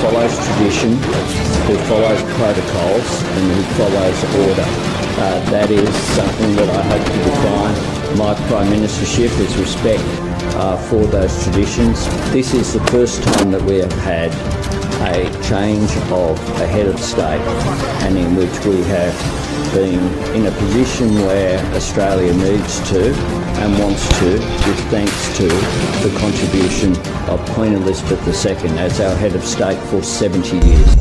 follows tradition, who follows protocols, and who follows order. That is something that I hope to define my Prime Ministership, is respect for those traditions. This is the first time that we have had a change of a head of state, and in which we have been in a position where Australia needs to and wants to give thanks to the contribution of Queen Elizabeth II as our head of state for 70 years.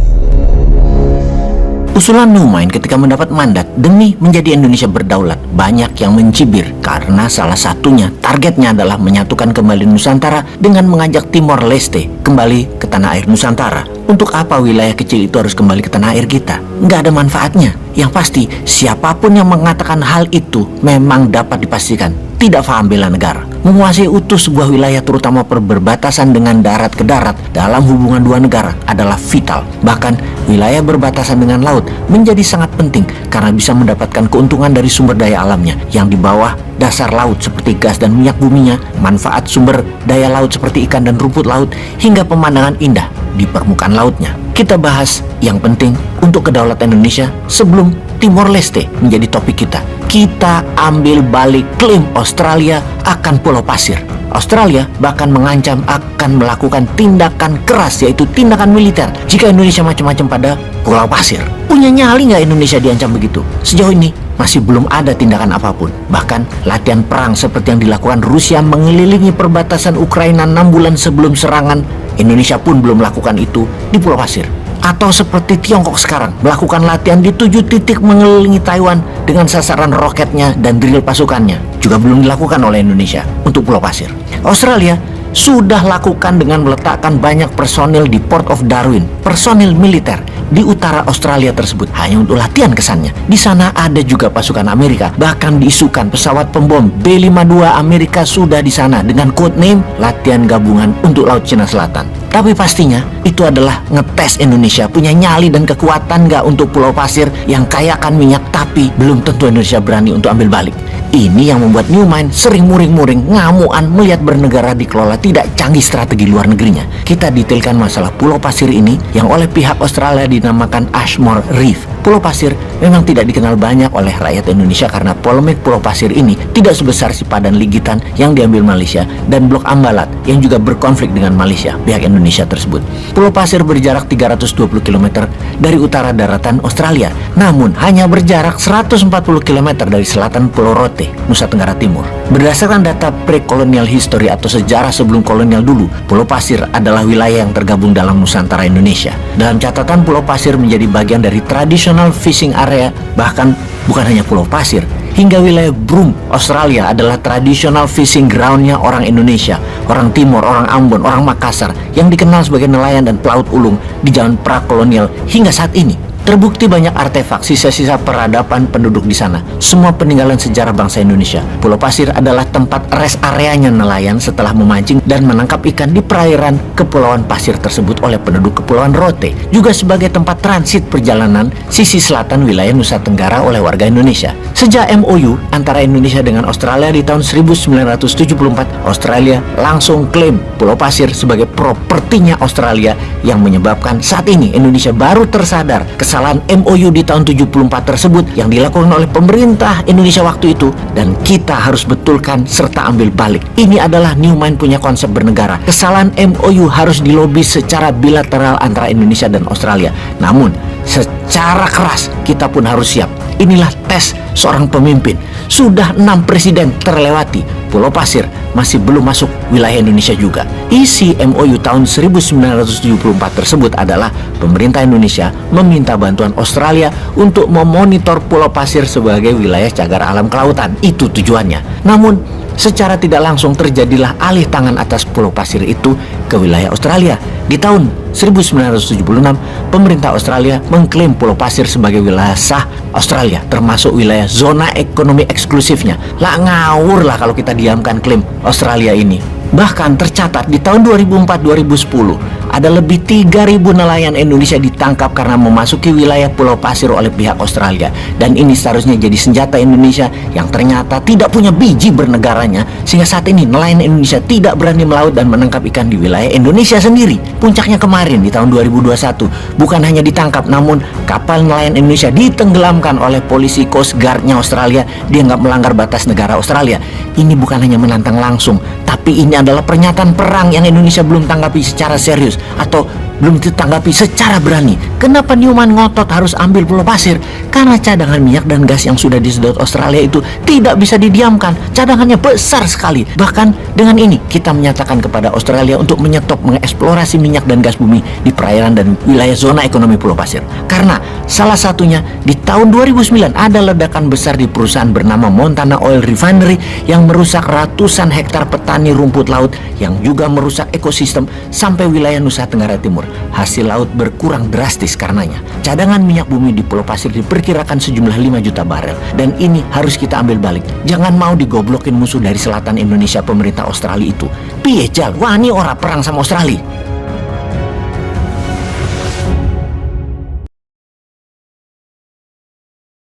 Usulan Neumann ketika mendapat mandat demi menjadi Indonesia berdaulat banyak yang mencibir karena salah satunya targetnya adalah menyatukan kembali Nusantara dengan mengajak Timor Leste kembali ke tanah air Nusantara. Untuk apa wilayah kecil itu harus kembali ke tanah air kita? Nggak ada manfaatnya. Yang pasti siapapun yang mengatakan hal itu memang dapat dipastikan tidak paham bela negara. Menguasai utuh sebuah wilayah terutama berbatasan dengan darat ke darat dalam hubungan dua negara adalah vital. Bahkan wilayah berbatasan dengan laut menjadi sangat penting karena bisa mendapatkan keuntungan dari sumber daya alamnya yang di bawah dasar laut seperti gas dan minyak buminya, manfaat sumber daya laut seperti ikan dan rumput laut, hingga pemandangan indah di permukaan lautnya. Kita bahas yang penting untuk kedaulatan Indonesia sebelum Timor Leste menjadi topik kita. Kita ambil balik klaim Australia akan Pulau Pasir. Australia bahkan mengancam akan melakukan tindakan keras, yaitu tindakan militer jika Indonesia macam-macam pada Pulau Pasir. Punya nyali nggak Indonesia diancam begitu? Sejauh ini masih belum ada tindakan apapun. Bahkan latihan perang seperti yang dilakukan Rusia mengelilingi perbatasan Ukraina 6 bulan sebelum serangan, Indonesia pun belum melakukan itu di Pulau Pasir. Atau seperti Tiongkok sekarang melakukan latihan di 7 titik mengelilingi Taiwan dengan sasaran roketnya dan drill pasukannya, juga belum dilakukan oleh Indonesia untuk Pulau Pasir. Australia sudah lakukan dengan meletakkan banyak personil di Port of Darwin, personil militer di utara Australia tersebut hanya untuk latihan kesannya. Di sana ada juga pasukan Amerika, bahkan diisukan pesawat pembom B-52 Amerika sudah di sana dengan code name latihan gabungan untuk Laut Cina Selatan. Tapi pastinya itu adalah ngetes Indonesia punya nyali dan kekuatan nggak untuk Pulau Pasir yang kaya akan minyak, tapi belum tentu Indonesia berani untuk ambil balik. Ini yang membuat Neumann sering muring-muring, ngamuan melihat bernegara dikelola tidak canggih strategi luar negerinya. Kita detailkan masalah Pulau Pasir ini yang oleh pihak Australia dinamakan Ashmore Reef. Pulau Pasir memang tidak dikenal banyak oleh rakyat Indonesia karena polemik Pulau Pasir ini tidak sebesar Sipadan Ligitan yang diambil Malaysia dan Blok Ambalat yang juga berkonflik dengan Malaysia, pihak Indonesia tersebut. Pulau Pasir berjarak 320 km dari utara daratan Australia, namun hanya berjarak 140 km dari selatan Pulau Rote, Nusa Tenggara Timur. Berdasarkan data pre-colonial history atau sejarah sebelum kolonial dulu, Pulau Pasir adalah wilayah yang tergabung dalam Nusantara Indonesia. Dalam catatan, Pulau Pasir menjadi bagian dari traditional fishing area, bahkan bukan hanya Pulau Pasir, hingga wilayah Broome, Australia adalah traditional fishing groundnya orang Indonesia, orang Timur, orang Ambon, orang Makassar yang dikenal sebagai nelayan dan pelaut ulung di zaman prakolonial hingga saat ini. Terbukti banyak artefak, sisa-sisa peradaban penduduk di sana. Semua peninggalan sejarah bangsa Indonesia. Pulau Pasir adalah tempat rest areanya nelayan setelah memancing dan menangkap ikan di perairan Kepulauan Pasir tersebut oleh penduduk Kepulauan Rote. Juga sebagai tempat transit perjalanan sisi selatan wilayah Nusa Tenggara oleh warga Indonesia. Sejak MOU antara Indonesia dengan Australia di tahun 1974, Australia langsung klaim Pulau Pasir sebagai propertinya Australia yang menyebabkan saat ini Indonesia baru tersadar kesalahan MOU di tahun 74 tersebut yang dilakukan oleh pemerintah Indonesia waktu itu, dan kita harus betulkan serta ambil balik. Ini adalah Neumann punya konsep bernegara. Kesalahan MOU harus dilobi secara bilateral antara Indonesia dan Australia. Namun secara keras kita pun harus siap. Inilah tes seorang pemimpin. Sudah 6 presiden terlewati, Pulau Pasir masih belum masuk wilayah Indonesia juga. Isi MOU tahun 1974 tersebut adalah pemerintah Indonesia meminta bantuan Australia untuk memonitor Pulau Pasir sebagai wilayah cagar alam kelautan. Itu tujuannya. Namun secara tidak langsung terjadilah alih tangan atas Pulau Pasir itu ke wilayah Australia. Di tahun 1976, pemerintah Australia mengklaim Pulau Pasir sebagai wilayah sah Australia, termasuk wilayah zona ekonomi eksklusifnya. Lah ngawur lah kalau kita diamkan klaim Australia ini. Bahkan tercatat di tahun 2004-2010 ada lebih 3.000 nelayan Indonesia ditangkap karena memasuki wilayah Pulau Pasir oleh pihak Australia. Dan ini seharusnya jadi senjata Indonesia yang ternyata tidak punya biji bernegaranya, sehingga saat ini nelayan Indonesia tidak berani melaut dan menangkap ikan di wilayah Indonesia sendiri. Puncaknya kemarin di tahun 2021, bukan hanya ditangkap, namun kapal nelayan Indonesia ditenggelamkan oleh polisi Coast Guard-nya Australia. Dia nggak melanggar batas negara Australia. Ini bukan hanya menantang langsung, tapi ini adalah pernyataan perang yang Indonesia belum tanggapi secara serius atau belum ditanggapi secara berani. Kenapa Newman ngotot harus ambil Pulau Pasir? Karena cadangan minyak dan gas yang sudah disedot Australia itu tidak bisa didiamkan. Cadangannya besar sekali. Bahkan dengan ini kita menyatakan kepada Australia untuk menyetop mengeksplorasi minyak dan gas bumi di perairan dan wilayah zona ekonomi Pulau Pasir. Karena salah satunya di tahun 2009 ada ledakan besar di perusahaan bernama Montana Oil Refinery yang merusak ratusan hektar petani rumput laut, yang juga merusak ekosistem sampai wilayah Nusa Tenggara Timur. Hasil laut berkurang drastis karenanya. Cadangan minyak bumi di Pulau Pasir diperkirakan sejumlah 5 juta barel. Dan ini harus kita ambil balik. Jangan mau digoblokin musuh dari selatan Indonesia pemerintah Australia itu. Piye jal, wani ora perang sama Australia.